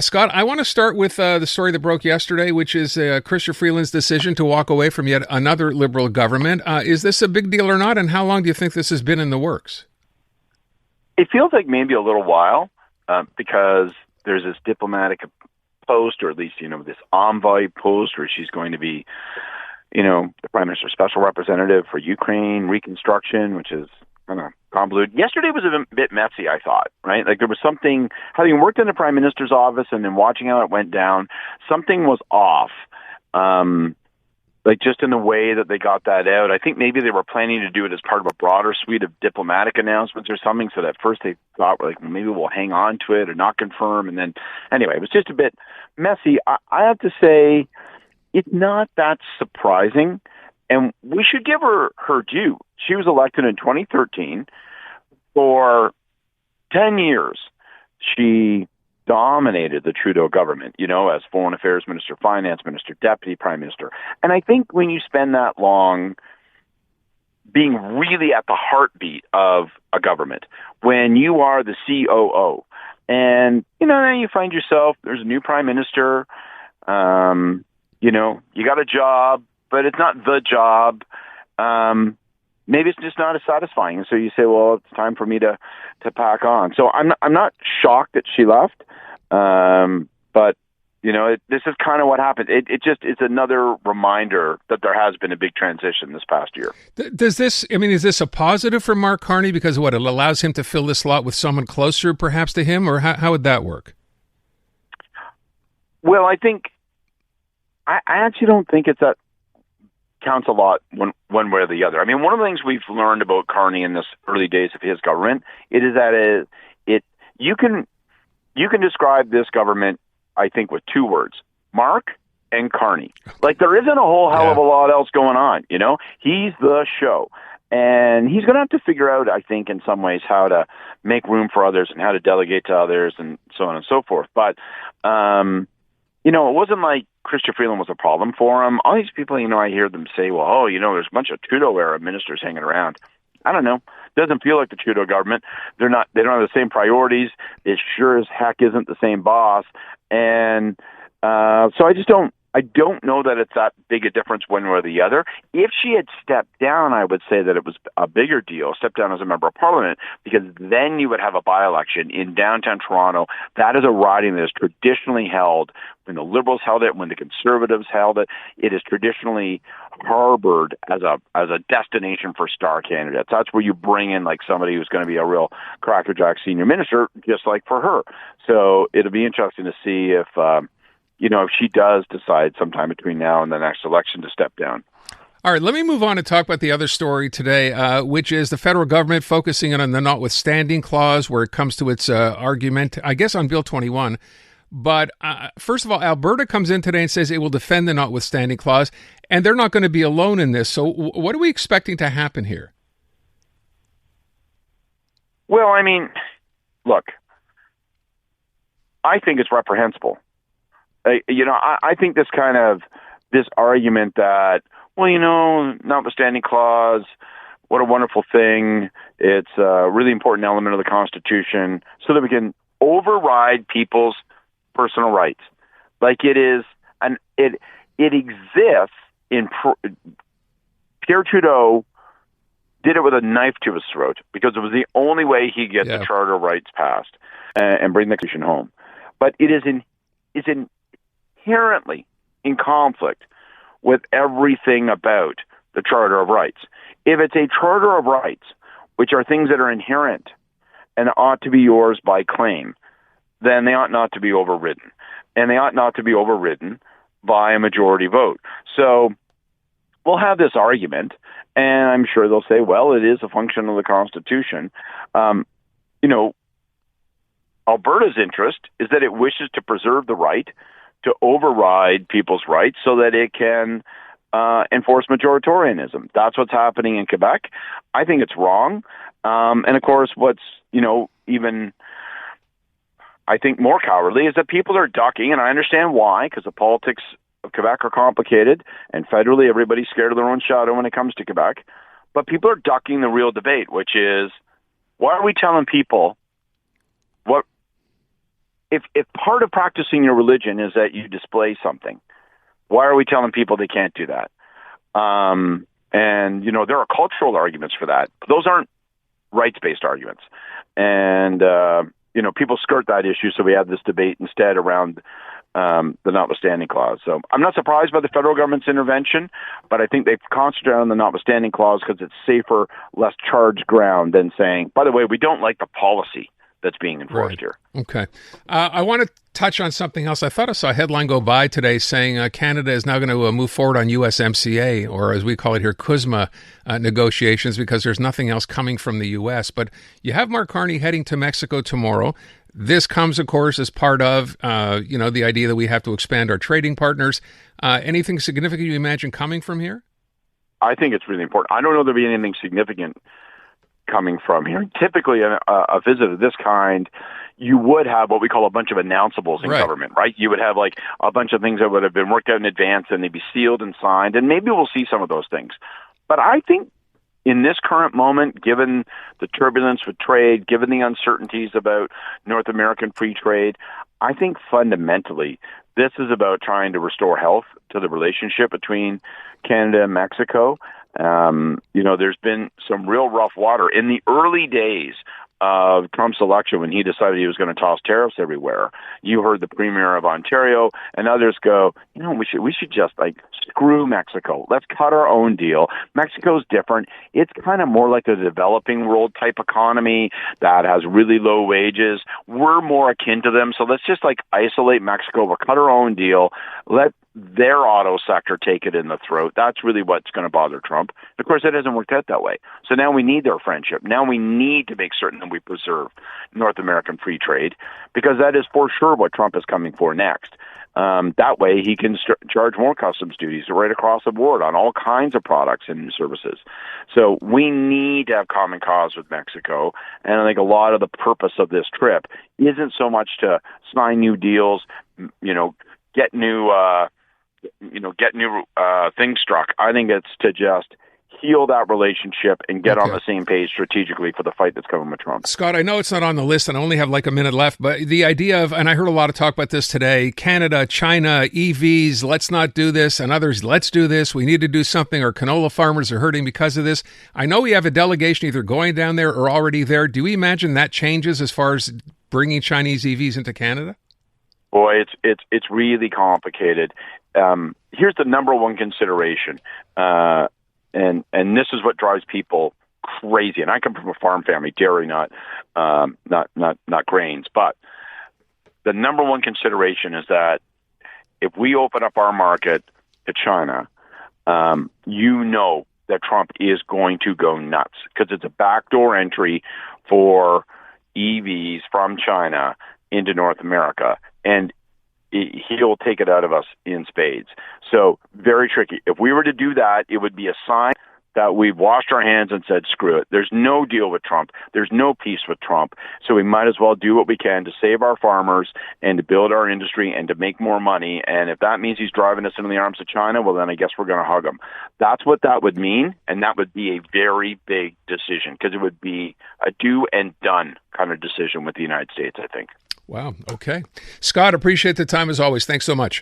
Scott, I want to start with the story that broke yesterday, which is Chrystia Freeland's decision to walk away from yet another Liberal government. Is this a big deal or not, and how long do you think this has been in the works? It feels like maybe a little while because there's this diplomatic post, or at least, this envoy post where she's going to be, the Prime Minister's special representative for Ukraine reconstruction, which is kind of convoluted. Yesterday was a bit messy, I thought, right? Like there was something, having worked in the Prime Minister's office and then watching how it went down, something was off. Like just in the way that they got that out. I think maybe they were planning to do it as part of a broader suite of diplomatic announcements or something. So at first they thought, like, maybe we'll hang on to it or not confirm. And then anyway, it was just a bit messy. I have to say it's not that surprising. And we should give her due. She was elected in 2013. For 10 years, she dominated the Trudeau government, as Foreign Affairs Minister, Finance Minister, Deputy Prime Minister. And I think when you spend that long being really at the heartbeat of a government, when you are the COO, and, then you find yourself, there's a new Prime Minister, you got a job, but it's not the job. Maybe it's just not as satisfying. And so you say, well, it's time for me to pack on. So I'm not shocked that she left. But, this is kind of what happened. It's another reminder that there has been a big transition this past year. Is this a positive for Mark Carney? Because it allows him to fill this slot with someone closer perhaps to him, or how would that work? Well, I actually don't think it's that counts a lot one way or the other. I mean, one of the things we've learned about Carney in this early days of his government, it is that you can describe this government, I think, with two words: Mark and Carney. Like there isn't a whole hell of a lot else going on. He's the show, and he's going to have to figure out, I think, in some ways, how to make room for others and how to delegate to others, and so on and so forth. But it wasn't like Chrystia Freeland was a problem for him. All these people, I hear them say, well, there's a bunch of Trudeau-era ministers hanging around. I don't know. It doesn't feel like the Trudeau government. They don't have the same priorities. It sure as heck isn't the same boss. And so I don't know that it's that big a difference one way or the other. If she had stepped down, I would say that it was a bigger deal, stepped down as a member of parliament, because then you would have a by-election in downtown Toronto. That is a riding that is traditionally held when the Liberals held it, when the Conservatives held it. It is traditionally harbored as a destination for star candidates. That's where you bring in like somebody who's going to be a real crackerjack senior minister, just like for her. So it'll be interesting to see if she does decide sometime between now and the next election to step down. All right, let me move on and talk about the other story today, which is the federal government focusing on the notwithstanding clause where it comes to its argument, I guess, on Bill 21. But first of all, Alberta comes in today and says it will defend the notwithstanding clause, and they're not going to be alone in this. So what are we expecting to happen here? Well, I mean, look, I think it's reprehensible. I think this argument that, notwithstanding clause, what a wonderful thing. It's a really important element of the Constitution so that we can override people's personal rights. Like it is, it exists in Pierre Trudeau did it with a knife to his throat because it was the only way he gets the Charter of Rights passed and bring the Constitution home. But it is inherently in conflict with everything about the Charter of Rights. If it's a Charter of Rights, which are things that are inherent and ought to be yours by claim, then they ought not to be overridden. And they ought not to be overridden by a majority vote. So we'll have this argument, and I'm sure they'll say, well, it is a function of the Constitution. Alberta's interest is that it wishes to preserve the right to override people's rights so that it can enforce majoritarianism. That's what's happening in Quebec. I think it's wrong. And of course, what's, even I think more cowardly is that people are ducking, and I understand why, because the politics of Quebec are complicated, and federally everybody's scared of their own shadow when it comes to Quebec. But people are ducking the real debate, which is, why are we telling people if part of practicing your religion is that you display something, why are we telling people they can't do that? And there are cultural arguments for that. Those aren't rights-based arguments. And people skirt that issue, so we have this debate instead around the notwithstanding clause. So I'm not surprised by the federal government's intervention, but I think they've concentrated on the notwithstanding clause because it's safer, less charged ground than saying, by the way, we don't like the policy that's being enforced here. Okay. I want to touch on something else. I thought I saw a headline go by today saying Canada is now going to move forward on USMCA, or as we call it here, CUSMA negotiations, because there's nothing else coming from the U.S. But you have Mark Carney heading to Mexico tomorrow. This comes, of course, as part of, the idea that we have to expand our trading partners. Anything significant you imagine coming from here? I think it's really important. I don't know there'll be anything significant coming from here. Typically, a visit of this kind, you would have what we call a bunch of announceables in government, right? You would have like a bunch of things that would have been worked out in advance and they'd be sealed and signed, and maybe we'll see some of those things. But I think in this current moment, given the turbulence with trade, given the uncertainties about North American free trade, I think fundamentally this is about trying to restore health to the relationship between Canada and Mexico. There's been some real rough water in the early days of Trump's election when he decided he was going to toss tariffs everywhere. You heard the Premier of Ontario and others go, we should just screw Mexico. Let's cut our own deal. Mexico's different. It's kind of more like a developing world type economy that has really low wages. We're more akin to them. So let's just isolate Mexico. We'll cut our own deal. Let their auto sector take it in the throat. That's really what's going to bother Trump. Of course, it hasn't worked out that way. So now we need their friendship. Now we need to make certain that we preserve North American free trade, because that is for sure what Trump is coming for next. That way he can charge more customs duties right across the board on all kinds of products and services. So we need to have common cause with Mexico. And I think a lot of the purpose of this trip isn't so much to sign new deals, get new things struck. I think it's to just heal that relationship and get on the same page strategically for the fight that's coming with Trump. Scott, I know it's not on the list and I only have a minute left, but the idea of, and I heard a lot of talk about this today, Canada, China, EVs, let's not do this, and others, let's do this. We need to do something. Our canola farmers are hurting because of this. I know we have a delegation either going down there or already there. Do we imagine that changes as far as bringing Chinese EVs into Canada? Boy, it's really complicated. Here's the number one consideration, and this is what drives people crazy. And I come from a farm family, dairy, not grains. But the number one consideration is that if we open up our market to China, that Trump is going to go nuts, because it's a backdoor entry for EVs from China into North America, and he'll take it out of us in spades. So very tricky. If we were to do that, it would be a sign that we've washed our hands and said, screw it. There's no deal with Trump. There's no peace with Trump. So we might as well do what we can to save our farmers and to build our industry and to make more money. And if that means he's driving us into the arms of China, well, then I guess we're going to hug him. That's what that would mean. And that would be a very big decision, because it would be a do and done kind of decision with the United States, I think. Wow. Okay. Scott, appreciate the time as always. Thanks so much.